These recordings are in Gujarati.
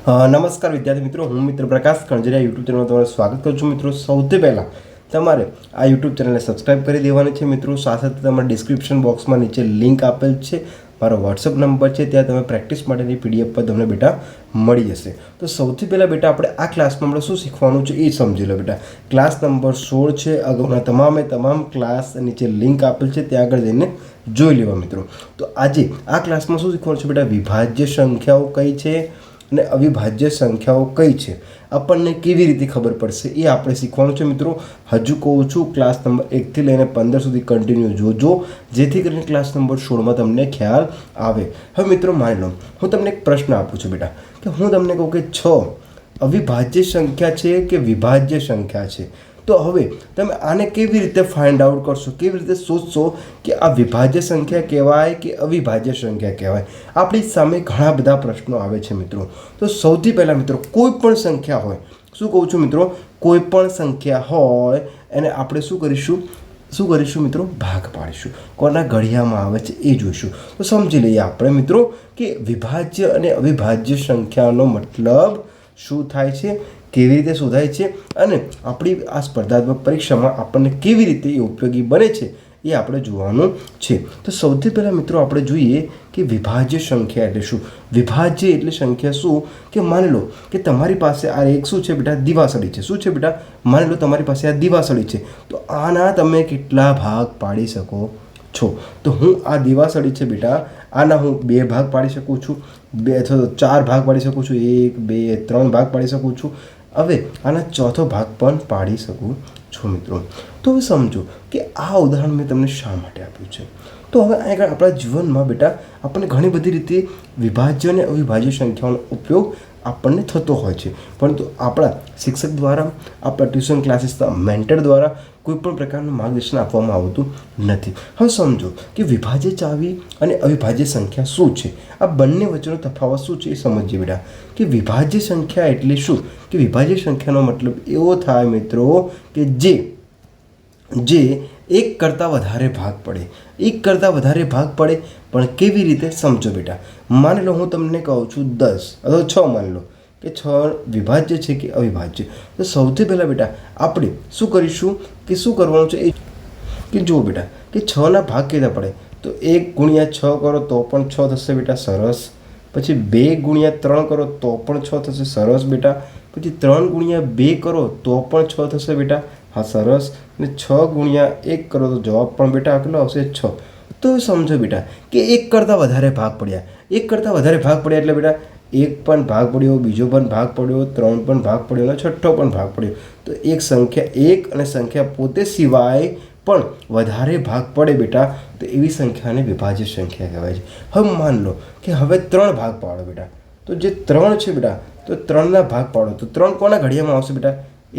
નમસ્કાર વિદ્યાર્થી મિત્રો, હું મિત્ર પ્રકાશ ખંજરિયા યુટ્યુબ ચેનલમાં તમારું સ્વાગત કરું છું. મિત્રો, સૌથી પહેલાં તમારે આ યુટ્યુબ ચેનલને સબસ્ક્રાઈબ કરી દેવાની છે. મિત્રો, સાથે તમારા ડિસ્ક્રિપ્શન બોક્સમાં નીચે લિંક આપેલ છે, મારો વોટ્સઅપ નંબર છે, ત્યાં તમે પ્રેક્ટિસ માટેની પીડીએફ પર તમને બેટા મળી જશે. તો સૌથી પહેલાં બેટા આપણે આ ક્લાસમાં આપણે શું શીખવાનું છે એ સમજી લો બેટા. ક્લાસ નંબર 16 છે. અગાઉના તમામ ક્લાસ નીચે લિંક આપેલ છે, ત્યાં આગળ જઈને જોઈ લેવા મિત્રો. તો આજે આ ક્લાસમાં શું શીખવાનું છે બેટા? વિભાજ્ય સંખ્યાઓ કઈ છે અને અવિભાજ્ય સંખ્યાઓ કઈ છે, આપણને કેવી રીતે ખબર પડશે એ આપણે શીખવાનું છે મિત્રો. હજુ કહું છું, ક્લાસ નંબર 1 થી લઈને 15 સુધી કન્ટિન્યુ જોજો, જેથી કરીને ક્લાસ નંબર 16માં તમને ખ્યાલ આવે. હવે મિત્રો માની લો હું તમને એક પ્રશ્ન આપું છું બેટા, કે હું તમને કહું કે 6 અવિભાજ્ય સંખ્યા છે કે વિભાજ્ય સંખ્યા છે, તો હવે તમે આને કેવી રીતે ફાઇન્ડ આઉટ કરશો, કેવી રીતે શોધશો કે આ વિભાજ્ય સંખ્યા કહેવાય કે અવિભાજ્ય સંખ્યા કહેવાય? આપણી સામે ઘણા બધા પ્રશ્નો આવે છે મિત્રો. તો સૌથી પહેલાં મિત્રો, કોઈ પણ સંખ્યા હોય, શું કહું છું મિત્રો, કોઈ પણ સંખ્યા હોય એને આપણે શું કરીશું મિત્રો? ભાગ પાડીશું. કોના ઘડિયામાં આવે છે એ જોઈશું. તો સમજી લઈએ આપણે મિત્રો કે વિભાજ્ય અને અવિભાજ્ય સંખ્યાનો મતલબ શું થાય છે, કેવી રીતે શોધાય છે, અને આપણી આ સ્પર્ધાત્મક પરીક્ષામાં આપણને કેવી રીતે એ ઉપયોગી બને છે એ આપણે જોવાનું છે. તો સૌથી પહેલાં મિત્રો આપણે જોઈએ કે વિભાજ્ય સંખ્યા એટલે શું. વિભાજ્ય એટલે સંખ્યા શું કે માની લો કે તમારી પાસે આ એક શું છે બેટા? દિવાસળી છે. શું છે બેટા? માની લો તમારી પાસે આ દિવાસળી છે, તો આના તમે કેટલા ભાગ પાડી શકો છો? તો હું આ દિવાસળી છે બેટા, આના હું 2 ભાગ પાડી શકું છું, 2 અથવા 4 ભાગ પાડી શકું છું, 1 2 3 ભાગ પાડી શકું છું. હવે આના ચોથો ભાગ પણ પાડી શકું છું મિત્રો. તો હવે સમજો કે આ ઉદાહરણ મેં તમને શા માટે આપ્યું છે. તો હવે આગળ આપણા જીવનમાં બેટા આપણને ઘણી બધી રીતે વિભાજ્ય અને અવિભાજ્ય સંખ્યાઓનો ઉપયોગ આપણને થતો હોય છે, પરંતુ આપણા શિક્ષક દ્વારા, આપણા ટ્યુશન ક્લાસીસના મેન્ટર દ્વારા કોઈ પણ પ્રકારનું માર્ગદર્શન આપવામાં આવતું નથી. હવે સમજો કે વિભાજ્ય ચાવી અને અવિભાજ્ય સંખ્યા શું છે, આ બંને વચ્ચેનો તફાવત શું છે એ સમજીએ બેટા. કે વિભાજ્ય સંખ્યા એટલે શું? કે વિભાજ્ય સંખ્યાનો મતલબ એવો થાય મિત્રો કે જે એક કરતાં વધારે ભાગ પડે. પણ કેવી રીતે સમજો બેટા? માની લો હું તમને કહું છું 10 અથવા 6, માની લો કે 6 વિભાજ્ય છે કે અવિભાજ્ય. તો સૌથી પહેલાં બેટા આપણે શું કરીશું કે શું કરવાનું છે એ કે જુઓ બેટા કે 6ના ભાગ કેટલા પડે? તો 1 × 6 કરો તો પણ 6 થશે બેટા, સરસ. પછી 2 × 3 કરો તો પણ 6 થશે, સરસ બેટા. પછી 3 × 2 કરો તો પણ 6 થશે બેટા, હા સરસ. અને 6 × 1 કરો તો જવાબ પણ બેટા કેટલો આવશે? 6. તો સમજો બેટા કે એક કરતાં વધારે ભાગ પડ્યા એટલે બેટા એક પણ ભાગ પડ્યો, બીજો પણ ભાગ પડ્યો, 3 પણ ભાગ પડ્યો અને છઠ્ઠો પણ ભાગ પડ્યો. તો એક સંખ્યા એક અને સંખ્યા પોતે સિવાય પણ વધારે ભાગ પડે બેટા, તો એવી સંખ્યાને વિભાજ્ય સંખ્યા કહેવાય છે. હવે માન લો કે હવે 3 ભાગ પાડો બેટા. તો જે 3 છે બેટા, તો 3ના ભાગ પાડો તો 3 કોના ઘડિયામાં આવશે બેટા?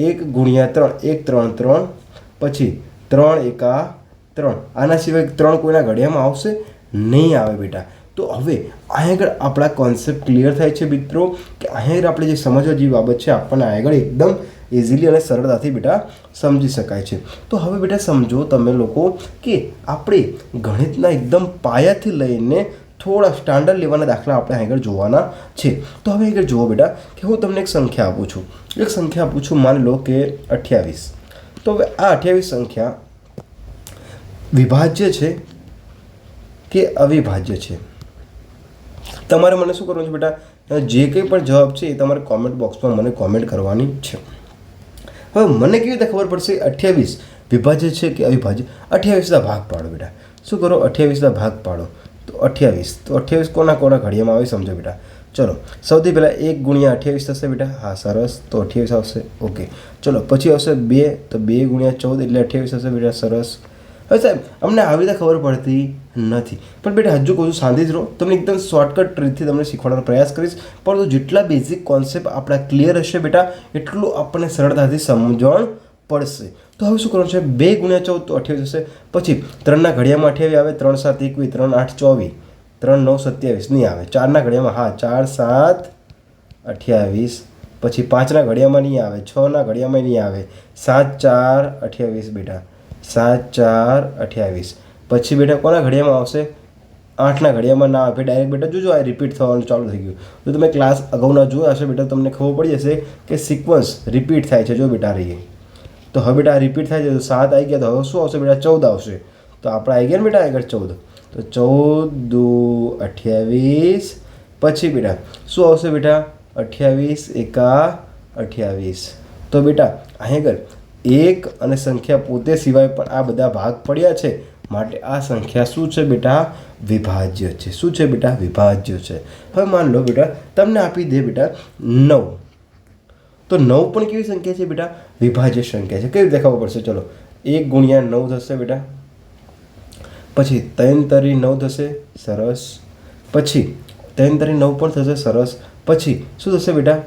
1 × 3, 1 3 3, પછી 3 1 3. આના સિવાય 3 કોઈના ઘડિયામાં આવશે નહીં આવે બેટા. તો હવે અહીં આગળ આપણા કોન્સેપ્ટ ક્લિયર થાય છે મિત્રો, કે અહીં આગળ આપણે જે સમજવા જેવી બાબત છે આપણને અહીં આગળ એકદમ ઇઝીલી અને સરળતાથી બેટા સમજી શકાય છે. તો હવે બેટા સમજો તમે લોકો કે આપણે ગણિતના એકદમ પાયાથી લઈને થોડા સ્ટાન્ડર્ડ લેવાના દાખલા આપણે આગળ જોવાના છે. તો હવે આગળ જુઓ બેટા કે હું તમને એક સંખ્યા આપું છું, માની લો કે 28. તો હવે આ 28 સંખ્યા વિભાજ્ય છે કે અવિભાજ્ય છે? તમારે મને શું કરવાનું છે બેટા? જે કંઈ પણ જવાબ છે એ તમારે કોમેન્ટ બોક્સમાં મને કોમેન્ટ કરવાની છે. હવે મને કેવી રીતે ખબર પડશે 28 વિભાજ્ય છે કે અવિભાજ્ય? 28ના ભાગ પાડો બેટા. શું કરો? 28ના ભાગ પાડો તો 28 કોના ઘડિયામાં આવે સમજો બેટા. ચલો, સૌથી પહેલાં 1 × 28 થશે બેટા, હા સરસ. તો 28 આવશે, ઓકે. ચલો, પછી આવશે 2, તો 2 × 14 એટલે 28 થશે બેટા, સરસ. હવે સાહેબ અમને આવી રીતે ખબર પડતી નથી, પણ બેટા હજુ કહું છું શાંતિથી રહો, તમને એકદમ શોર્ટકટ રીતથી તમને શીખવાડવાનો પ્રયાસ કરીશ. પરંતુ જેટલા બેઝિક કોન્સેપ્ટ આપણા ક્લિયર હશે બેટા, એટલું આપણને સરળતાથી સમજણ પડશે. તો હવે શું કરવાનું છે? 2 × 14 તો 28 થશે. પછી 3ના ઘડિયામાં 28 આવે, 3 7 21, 3 8 24, 3 9 27 નહીં આવે. 4ના ઘડિયામાં હા 4 7 28, પછી 5ના ઘડિયામાં નહીં આવે, 6ના ઘડિયામાં નહીં આવે, 7 4 28 બેટા, 7 4 28. પછી બેટા કોના ઘડિયામાં આવશે? 8ના ઘડિયામાં ના આવે ડાયરેક્ટ બેટા જોજો આ રિપીટ થવાનું ચાલુ થઈ ગયું. જો તમે ક્લાસ અગાઉના જોયા હશે બેટા તમને ખબર પડી જશે કે સિક્વન્સ રિપીટ થાય છે. જો બેટા રહીએ તો હવે બેટા રિપીટ થાય છે તો 7 આવી ગયા તો હવે શું આવશે બેટા 14 આવશે. તો આપણે આવી ગયા ને બેટા આગળ 14 તો 14 દુ 28 પછી બેટા શું આવશે બેટા 28 એકા 28. તો બેટા અહીં આગળ એક અને સંખ્યા પોતે સિવાય પણ આ બધા ભાગ પડ્યા છે માટે આ સંખ્યા શું છે બેટા વિભાજ્ય છે. શું છે બેટા વિભાજ્ય છે. હવે માન લો બેટા તમને આપી દે બેટા 9 તો 9 પણ કેવી સંખ્યા છે બેટા વિભાજ્ય સંખ્યા છે. કેવી રીતે ખબર પડશે ચલો 1 ગુણ્યા 9 થશે બેટા પછી 3 તરી 9 થશે સરસ પછી 3 તરી 9 પણ થશે સરસ પછી શું થશે બેટા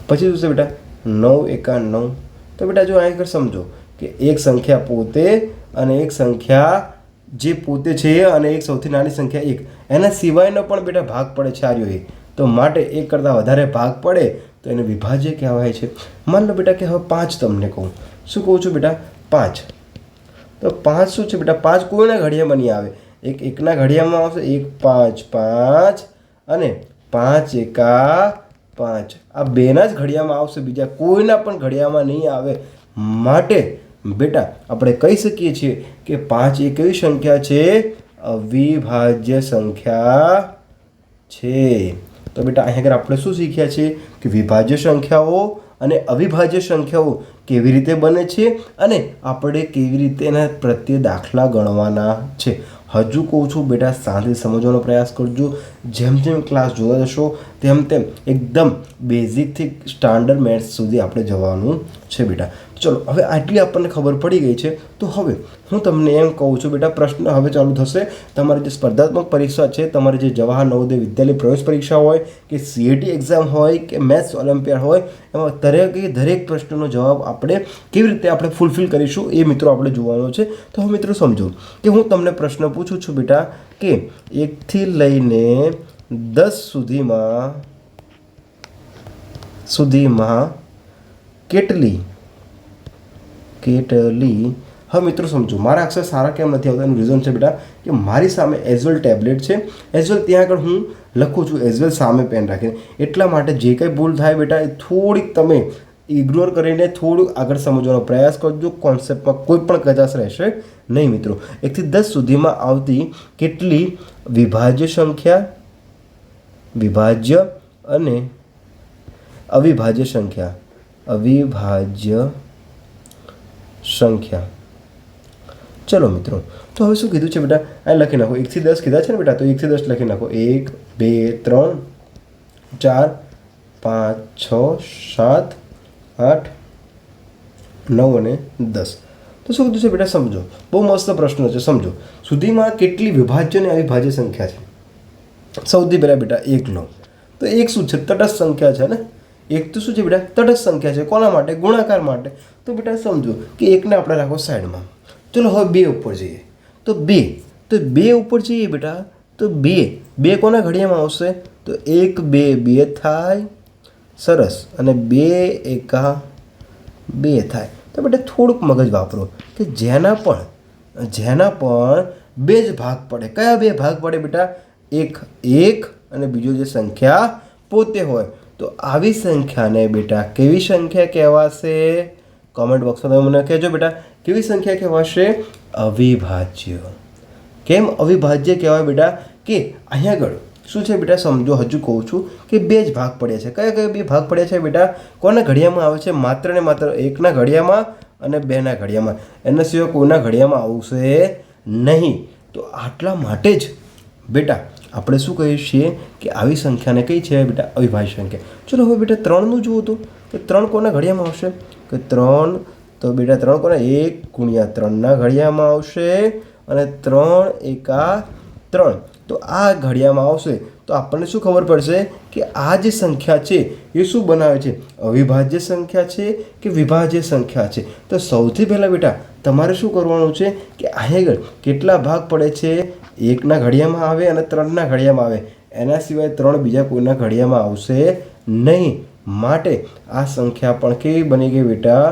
પછી શું થશે બેટા 9 એકા 9. તો બેટા જો અહીં આગળ સમજો કે એક સંખ્યા પોતે અને એક સંખ્યા જે પોતે છે અને એક સૌથી નાની સંખ્યા 1 એના સિવાયનો પણ બેટા ભાગ પડે છે આર્યો એ તો માટે એક કરતાં વધારે ભાગ પડે તો એને વિભાજ્ય કહેવાય છે. માન લો બેટા કે હવે 5 તમને કહું શું કહું છું બેટા 5 તો 5 શું છે બેટા 5 કોઈના ઘડિયામાં નહીં આવે એકના ઘડિયામાં આવશે 1 5 5 અને 5 એકા 5 આ બેના જ ઘડિયામાં આવશે બીજા કોઈના પણ ઘડિયામાં નહીં આવે માટે બેટા આપણે કહી શકીએ છીએ કે 5 એ કેવી સંખ્યા છે અવિભાજ્ય સંખ્યા છે. તો બેટા અહીં આગળ આપણે શું શીખ્યા છે કે વિભાજ્ય સંખ્યાઓ અને અવિભાજ્ય સંખ્યાઓ કેવી રીતે બને છે અને આપણે કેવી રીતે એના પ્રત્યે દાખલા ગણવાના છે. હજુ કહું છું બેટા શાંતિથી સમજવાનો પ્રયાસ કરજો. જેમ જેમ ક્લાસ જોવા જશો તેમ તેમ એકદમ બેઝિકથી સ્ટાન્ડર્ડ મેથ્સ સુધી આપણે જવાનું છે બેટા. ચલો હવે આટલી આપણને ખબર પડી ગઈ છે તો હવે હું તમને એમ કહું છું બેટા પ્રશ્ન હવે ચાલુ થશે. તમારી જે સ્પર્ધાત્મક પરીક્ષા છે તમારી જે જવાહર નવોદય વિદ્યાલય પ્રવેશ પરીક્ષા હોય કે CAT એક્ઝામ હોય કે મેથ્સ ઓલિમ્પિયાડ હોય એમાં દરેક પ્રશ્નનો જવાબ આપણે કેવી રીતે આપણે ફૂલફિલ કરીશું એ મિત્રો આપણે જોવાનો છે. તો હવે મિત્રો સમજો કે હું તમને પ્રશ્ન પૂછું છું બેટા કે 1 થી લઈને 10 સુધીમાં કેટલી હવે મિત્રો સમજો મારા અક્ષર સારા કેમ નથી આવતા એનું રીઝન છે બેટા કે મારી સામે એઝવેલ ટેબ્લેટ છે એઝવેલ ત્યાં આગળ હું લખું છું એઝવેલ સામે પેન રાખીને એટલા માટે જે કંઈ ભૂલ થાય બેટા એ થોડીક તમે ઇગ્નોર કરીને થોડુંક આગળ સમજવાનો પ્રયાસ કરજો. કોન્સેપ્ટમાં કોઈ પણ કચાશ રહેશે નહીં મિત્રો. 1 થી 10 સુધીમાં આવતી કેટલી વિભાજ્ય સંખ્યા વિભાજ્ય અને અવિભાજ્ય સંખ્યા ચલો મિત્રો તો હવે શું કીધું છે બેટા આ લખી નાખો 1 થી 10 કીધા છે ને બેટા તો 1 થી 10 લખી નાખો 1 2 3 4 5 6 7 8 9 અને 10. તો શું કીધું છે બેટા સમજો બહુ મસ્ત પ્રશ્ન છે સમજો સુધીમાં કેટલી વિભાજ્ય અને અવિભાજ્ય સંખ્યા છે. સૌથી પહેલાં બેટા 1 લો તો 1 શું છે તટસ્થ સંખ્યા છે ને 1 તો શું છે બેટા તટસ્થ સંખ્યા છે કોના માટે ગુણાકાર માટે. તો બેટા સમજો કે 1ને આપણે રાખો સાઈડમાં. ચલો હવે 2 ઉપર જઈએ તો 2 ઉપર જઈએ બેટા તો 2 કોના ઘડિયામાં આવશે તો 1 2 2 થાય સરસ અને 2 એકા 2 થાય. તો બેટા થોડુંક મગજ વાપરો કે જેના પણ 2 જ ભાગ પડે. કયા 2 ભાગ પડે બેટા એક અને બીજો જે સંખ્યા પોતે હોય તો આવી સંખ્યાને બેટા કેવી સંખ્યા કહેવાશે કોમેન્ટ બોક્સમાં તમે મને કહેજો બેટા કેવી સંખ્યા કહેવાશે અવિભાજ્ય. કેમ અવિભાજ્ય કહેવાય બેટા કે અહીંયા આગળ શું છે બેટા સમજો હજુ કહું છું કે 2 જ ભાગ પડ્યા છે. કયા 2 ભાગ પડ્યા છે બેટા કોના ઘડિયામાં આવે છે માત્ર ને માત્ર 1ના ઘડિયામાં અને 2ના ઘડિયામાં એના સિવાય કોઈના ઘડિયામાં આવશે નહીં. તો આટલા માટે જ બેટા આપણે શું કહીએ છીએ કે આવી સંખ્યાને કઈ છે બેટા અવિભાજ્ય સંખ્યા. ચલો હવે બેટા 3નું જુઓ તો કે 3 કોના ઘડિયામાં આવશે કે 3 તો બેટા 3 કોના 1 ગુણ્યા 3ના ઘડિયામાં આવશે અને 3 એકા 3 તો આ ઘડિયામાં આવશે. તો આપણને શું ખબર પડશે કે આ જે સંખ્યા છે એ શું બનાવે છે અવિભાજ્ય સંખ્યા છે કે વિભાજ્ય સંખ્યા છે. તો સૌથી પહેલાં બેટા તમારે શું કરવાનું છે કે આગળ કેટલા ભાગ પડે છે 1ના ઘડિયામાં આવે અને 3ના ઘડિયામાં આવે એના સિવાય 3 બીજા કોઈના ઘડિયામાં આવશે નહીં. માટે આ સંખ્યા પણ કેવી બની ગઈ બેટા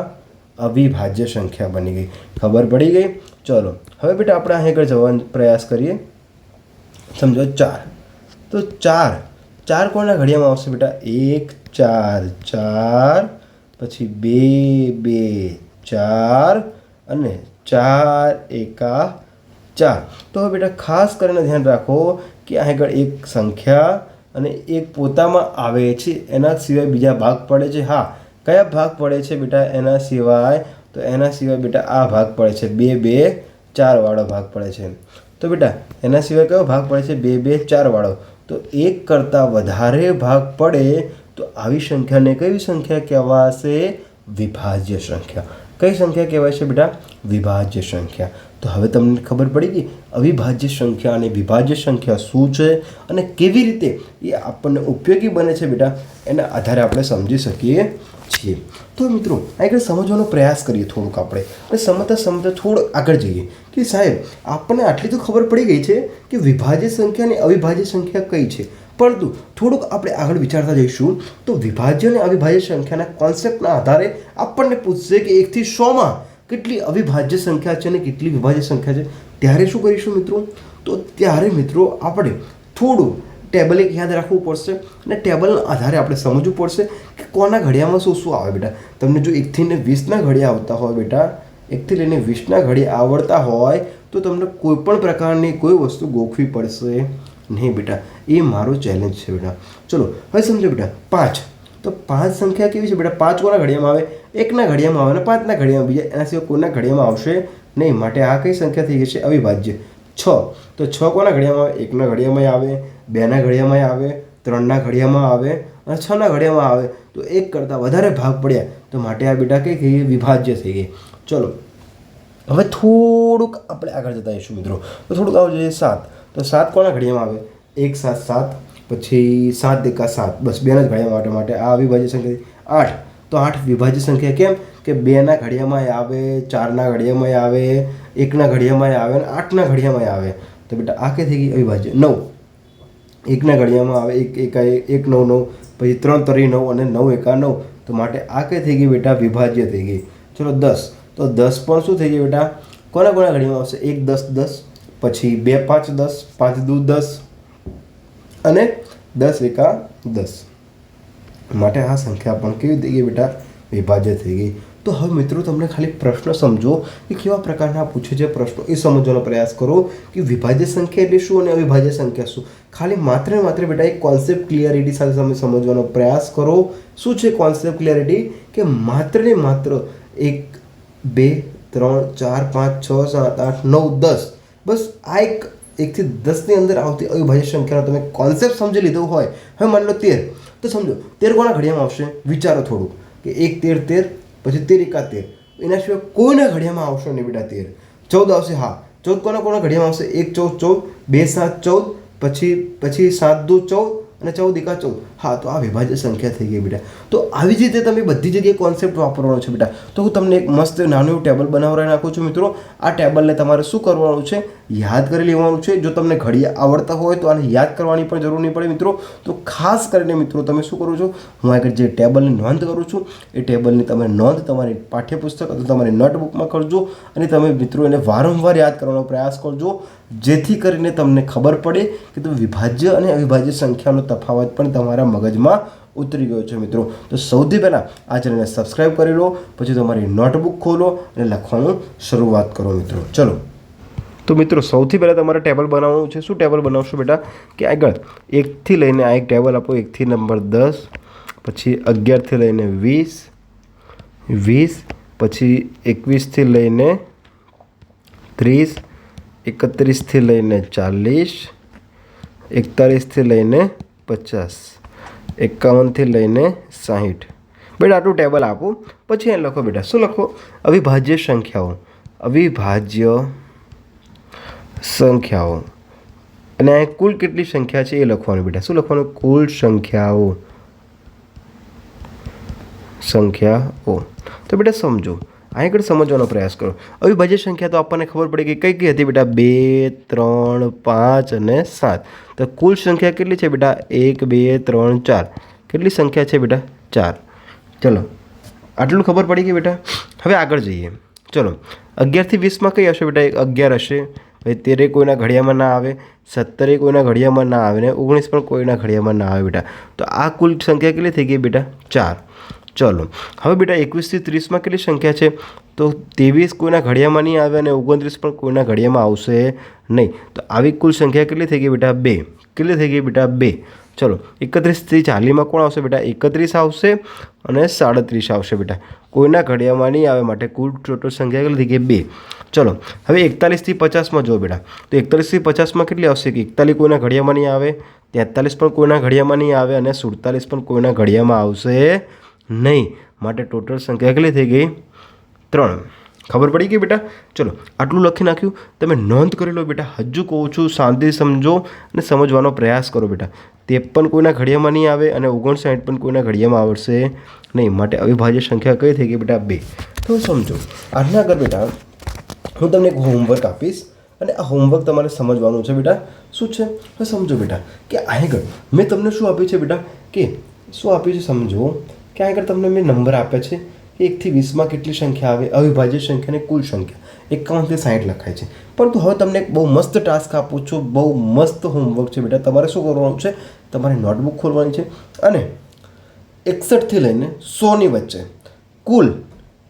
અવિભાજ્ય સંખ્યા બની ગઈ. ખબર પડી ગઈ. ચલો હવે બેટા આપણે આગળ જવાનો પ્રયાસ કરીએ. સમજો 4. તો 4 કોના ઘડિયામાં આવશે બેટા? 1 4 4, પછી 2 2 4 અને 4 એકા 4. તો હવે બેટા ખાસ કરીને ધ્યાન રાખો કે આગળ એક સંખ્યા અને એક પોતામાં આવે છે, એના સિવાય બીજા ભાગ પડે છે. હા, કયા ભાગ પડે છે બેટા એના સિવાય? તો એના સિવાય બેટા આ ભાગ પડે છે, 2 2 4 વાળો ભાગ પડે છે. તો બેટા એના સિવાય કયો ભાગ પડે છે? 2 2 4 વાળો. તો એક કરતાં વધારે ભાગ પડે તો આવી સંખ્યાને કઈ સંખ્યા કહેવાશે? વિભાજ્ય સંખ્યા. કઈ સંખ્યા કહેવાય છે બેટા? વિભાજ્ય સંખ્યા. તો હવે તમને ખબર પડી ગઈ અવિભાજ્ય સંખ્યા અને વિભાજ્ય સંખ્યા શું છે અને કેવી રીતે એ આપણને ઉપયોગી બને છે બેટા, એના આધારે આપણે સમજી શકીએ છીએ. તો મિત્રો આગળ સમજવાનો પ્રયાસ કરીએ થોડુંક આપણે, અને સમજતા થોડું આગળ જઈએ કે સાહેબ આપણને આટલી તો ખબર પડી ગઈ છે કે વિભાજ્ય સંખ્યા અને અવિભાજ્ય સંખ્યા કઈ છે, પરંતુ થોડુંક આપણે આગળ વિચારતા જઈશું તો વિભાજ્ય અને અવિભાજ્ય સંખ્યાના કોન્સેપ્ટના આધારે આપણને પૂછશે કે 1 થી 100માં કેટલી અવિભાજ્ય સંખ્યા છે અને કેટલી વિભાજ્ય સંખ્યા છે. ત્યારે શું કરીશું મિત્રો? તો ત્યારે મિત્રો આપણે થોડું ટેબલ એક યાદ રાખવું પડશે અને ટેબલના આધારે આપણે સમજવું પડશે કે કોના ઘડિયામાં શું શું આવે બેટા. તમને જો 1 થી 20ના ઘડિયા આવતા હોય બેટા, 1 થી લઈને 20ના ઘડિયા આવડતા હોય તો તમને કોઈ પણ પ્રકારની કોઈ વસ્તુ ગોખવી પડશે નહીં બેટા. એ મારો ચેલેન્જ છે બેટા. ચલો હવે સમજો બેટા 5. તો 5 સંખ્યા કેવી છે બેટા? 5 કોના ઘડિયામાં આવે? 1ના ઘડિયામાં આવે અને 5ના ઘડિયામાં, બીજા એના સિવાય કોઈના ઘડિયામાં આવશે નહીં. માટે આ કઈ સંખ્યા થઈ ગઈ છે? અવિભાજ્ય. 6. તો 6 કોના ઘડિયામાં આવે? 1ના ઘડિયામાં આવે, 2ના ઘડિયામાં આવે, 3ના ઘડિયામાં આવે અને 6ના ઘડિયામાં આવે. તો એક કરતાં વધારે ભાગ પડ્યા તો માટે આ બેટા કઈ થઈ ગઈ? વિભાજ્ય થઈ ગઈ. ચલો હવે થોડુંક આપણે આગળ જતા જઈશું મિત્રો. તો થોડુંક આગળ જઈએ 7. તો 7 કોના ઘડિયામાં આવે? 1 7 7, પછી 7 એકા 7, બસ 2ના જ ઘડિયામાં માટે આ અવિભાજ્ય સંખ્યા. 8. તો 8 વિભાજ્ય સંખ્યા. કેમ કે 2ના ઘડિયામાં આવે, 4ના ઘડિયામાં આવે, 1ના ઘડિયામાં આવે અને 8ના ઘડિયામાં આવે. તો બેટા આ કઈ થઈ ગઈ? અવિભાજ્ય. 9. 1ના ઘડિયામાં આવે, 1 એકા 1 9 9, પછી 3 તરી 9 અને 9 એકા 9. તો માટે આ કઈ થઈ ગઈ બેટા? વિભાજ્ય થઈ ગઈ. ચલો 10. તો 10 પણ શું થઈ ગઈ બેટા? કોના ઘડિયામાં આવશે? 1 10 10, પછી 2 5 10, 5 દૂ 10 અને 10 એકા 10. માટે આ સંખ્યા પણ કેવી થઈ ગઈ બેટા? વિભાજ્ય થઈ ગઈ. તો હવે મિત્રો તમને ખાલી પ્રશ્ન સમજો કે કેવા પ્રકારના પૂછે છે પ્રશ્નો, એ સમજવાનો પ્રયાસ કરો કે વિભાજ્ય સંખ્યા એટલે શું અને અવિભાજ્ય સંખ્યા શું. ખાલી માત્ર ને માત્ર બેટા એક કોન્સેપ્ટ ક્લિયરિટી સાથે તમે સમજવાનો પ્રયાસ કરો. શું છે કોન્સેપ્ટ ક્લિયરિટી? કે માત્ર ને માત્ર 1 2 3 4 5 6 7 8 9 10, બસ આ 1 થી 10ની અંદર આવતી અવિભાજ્ય સંખ્યાનો તમે કોન્સેપ્ટ સમજી લીધો હોય. હવે માની લો 13. તો સમજો 13 કોના ઘડિયામાં આવશે? વિચારો થોડું કે 1 13 13, પછી 13 એકા 13, એના સિવાય કોઈના ઘડિયામાં આવશે નહીં બેટા 13. 14 આવશે. હા, 14 કોના ઘડિયામાં આવશે? 1 14 14, 2 7 14, પછી 7 દૂ 14 અને 14 એકા 14. હા, તો આ વિભાજ્ય સંખ્યા થઈ ગઈ બેટા. તો આવી જ રીતે તમે બધી જગ્યાએ કોન્સેપ્ટ વાપરવાનો છે બેટા. તો હું તમને એક મસ્ત નાનું એવું ટેબલ બનાવડાવી નાખું છું મિત્રો. આ ટેબલને તમારે શું કરવાનું છે? યાદ કરી લેવાનું છે. જો તમને ઘડિયા આવડતા હોય તો આને યાદ કરવાની પણ જરૂર નહીં પડે મિત્રો. તો ખાસ કરીને મિત્રો તમે શું કરો છો? હું આગળ જે ટેબલની નોંધ કરું છું એ ટેબલની તમે નોંધ તમારી પાઠ્યપુસ્તક અથવા તમારી નોટબુકમાં કરજો અને તમે મિત્રો એને વારંવાર યાદ કરવાનો પ્રયાસ કરજો, જેથી કરીને તમને ખબર પડે કે તમે વિભાજ્ય અને અવિભાજ્ય સંખ્યાનો તફાવત પણ તમારા મગજમાં ઉતરી ગયો છે મિત્રો. તો સૌથી પહેલાં આ ચેનલને સબસ્ક્રાઈબ કરી લો, પછી તમારી નોટબુક ખોલો અને લખવાનું શરૂઆત કરો મિત્રો. ચલો, તો મિત્રો સૌથી પહેલાં તમારે ટેબલ બનાવવાનું છે. શું ટેબલ બનાવશો બેટા? કે આગળ 1થી લઈને આ એક ટેબલ આપો, 1થી નંબર 10, પછી 11થી લઈને 20, 20 પછી 21થી લઈને 30, 31થી લઈને 40, 41થી લઈને 50, 51થી લઈને 60. બેટા આટલું ટેબલ આપો. પછી એને લખો બેટા. શું લખો? અવિભાજ્ય સંખ્યાઓ. અવિભાજ્ય સંખ્યાઓ. અને આ કુલ કેટલી સંખ્યા છે એ લખવાનું બેટા. શું લખવાનું? કુલ સંખ્યાઓ. તો બેટા સમજો, આગળ સમજવાનો પ્રયાસ કરો. અવિભાજ્ય સંખ્યા તો આપણને ખબર પડી કે કઈ કઈ હતી બેટા? 2 3 5 અને 7. તો કુલ સંખ્યા કેટલી છે બેટા? 1 2 3 4. કેટલી સંખ્યા છે બેટા? 4. ચલો, આટલું ખબર પડી ગઈ બેટા. હવે આગળ જઈએ. ચલો, 11થી 20માં કઈ હશે બેટા? 11 હશે. હવે 13 કોઈના ઘડિયામાં ના આવે, 17 કોઈના ઘડિયામાં ના આવે ને 19 પણ કોઈના ઘડિયામાં ના આવે બેટા. તો આ કુલ સંખ્યા કેટલી થઈ ગઈ બેટા? 4. ચલો હવે બેટા 21 થી 30માં કેટલી સંખ્યા છે? તો 23 કોઈના ઘડિયામાં નહીં આવે અને 29 પણ કોઈના ઘડિયામાં આવશે નહીં. તો આવી કુલ સંખ્યા કેટલી થઈ ગઈ બેટા? 2. કેટલી થઈ ગઈ બેટા? 2. ચલો 31 થી 40માં કોણ આવશે બેટા? 31 આવશે અને 37 આવશે બેટા. કોઈના ઘડિયામાં નહીં આવે માટે કુલ ટોટલ સંખ્યા કેટલી થઈ ગઈ? 2. ચલો હવે 41 થી 50માં જો બેટા. તો 41 થી 50માં કેટલી આવશે? 41 કોઈના ઘડિયામાં નહીં આવે, 43 પણ કોઈના ઘડિયામાં નહીં આવે અને 47 પણ કોઈના ઘડિયામાં આવશે નહીં. માટે ટોટલ સંખ્યા કેટલી થઈ ગઈ? 3. ખબર પડી ગઈ બેટા? ચલો આટલું લખી નાખ્યું. તમે નોંધ કરી લો બેટા. હજુ કહું છું શાંતિ સમજો અને સમજવાનો પ્રયાસ કરો બેટા. 53 કોઈના ઘડિયામાં નહીં આવે અને 59 પણ કોઈના ઘડિયામાં આવશે નહીં. માટે અવિભાજ્ય સંખ્યા કઈ થઈ ગઈ બેટા? 2. તો સમજો આના આગળ બેટા હું તમને એક હોમવર્ક આપીશ અને આ હોમવર્ક તમારે સમજવાનું છે બેટા. શું છે? હવે સમજો બેટા કે આગળ મેં તમને શું આપ્યું છે બેટા? કે શું આપ્યું છે સમજો કે આગળ તમને મેં નંબર આપ્યા છે. 1 થી 20માં કેટલી સંખ્યા આવે? અવિભાજ્ય સંખ્યા અને કુલ સંખ્યા 51 થી 60 લખાય છે. પરંતુ હવે તમને એક બહુ મસ્ત ટાસ્ક આપું છું. બહુ મસ્ત હોમવર્ક છે બેટા. તમારે શું કરવાનું છે? તમારે નોટબુક ખોલવાની છે અને 61 થી લઈને 100ની વચ્ચે કુલ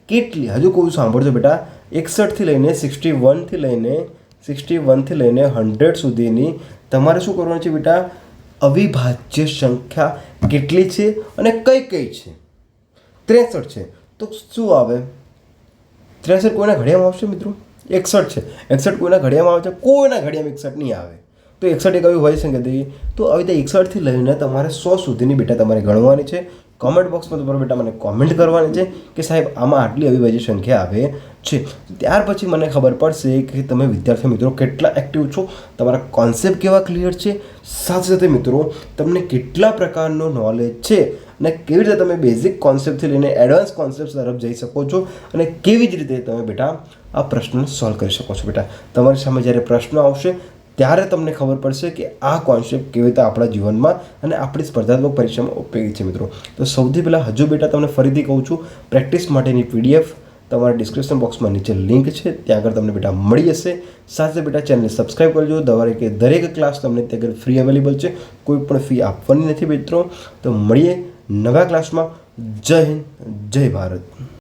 કેટલી, હજુ કોઈ સાંભળજો બેટા, 61 થી લઈને 61 થી લઈને 100 સુધીની તમારે શું કરવાનું છે બેટા? અવિભાજ્ય સંખ્યા કેટલી છે અને કઈ કઈ છે? 63 છે. તો શું આવે? 63 કોઈના ઘડિયામાં આવશે મિત્રો? 61 છે. 61 કોઈના ઘડિયામાં આવે છે? કોઈના ઘડિયામાં 61 નહીં આવે. તો 61 એક આવી હોય સંખ્યા. તો આવી રીતે 61 થી લઈને તમારે 100 સુધીની બેટા તમારે ગણવાની છે. કોમેન્ટ બોક્સમાં તમારે બેટા મને કોમેન્ટ કરવાની છે કે સાહેબ આમાં આટલી અવિભાજ્ય સંખ્યા આવે છે. ત્યાર પછી મને ખબર પડશે કે તમે વિદ્યાર્થી મિત્રો કેટલા એક્ટિવ છો, તમારા કોન્સેપ્ટ કેવા ક્લિયર છે, સાથે સાથે મિત્રો તમને કેટલા પ્રકારનો નોલેજ છે અને કેવી રીતે તમે બેઝિક કોન્સેપ્ટથી લઈને એડવાન્સ કોન્સેપ્ટ તરફ જઈ શકો છો અને કેવી જ રીતે તમે બેટા આ પ્રશ્ન સોલ્વ કરી શકો છો. બેટા તમારી સામે જ્યારે પ્રશ્ન આવશે ત્યારે તમને ખબર પડશે કે આ કોન્સેપ્ટ કેવી રીતે આપણા જીવનમાં અને આપણી સ્પર્ધાત્મક પરીક્ષામાં ઉપયોગી છે મિત્રો. તો સૌથી પહેલાં હજુ બેટા તમને ફરીથી કહું છું, પ્રેક્ટિસ માટેની PDF તમારા ડિસ્ક્રિપ્શન બોક્સમાં નીચે લિંક છે, ત્યાં આગળ તમને બેટા મળી જશે. સાથે બેટા ચેનલને સબસ્ક્રાઈબ કરજો. દરેક ક્લાસ તમને ત્યાં આગળ ફ્રી અવેલેબલ છે, કોઈ પણ ફી આપવાની નથી મિત્રો. તો મળીએ નવા ક્લાસમાં. જય હિન્દ, જય ભારત.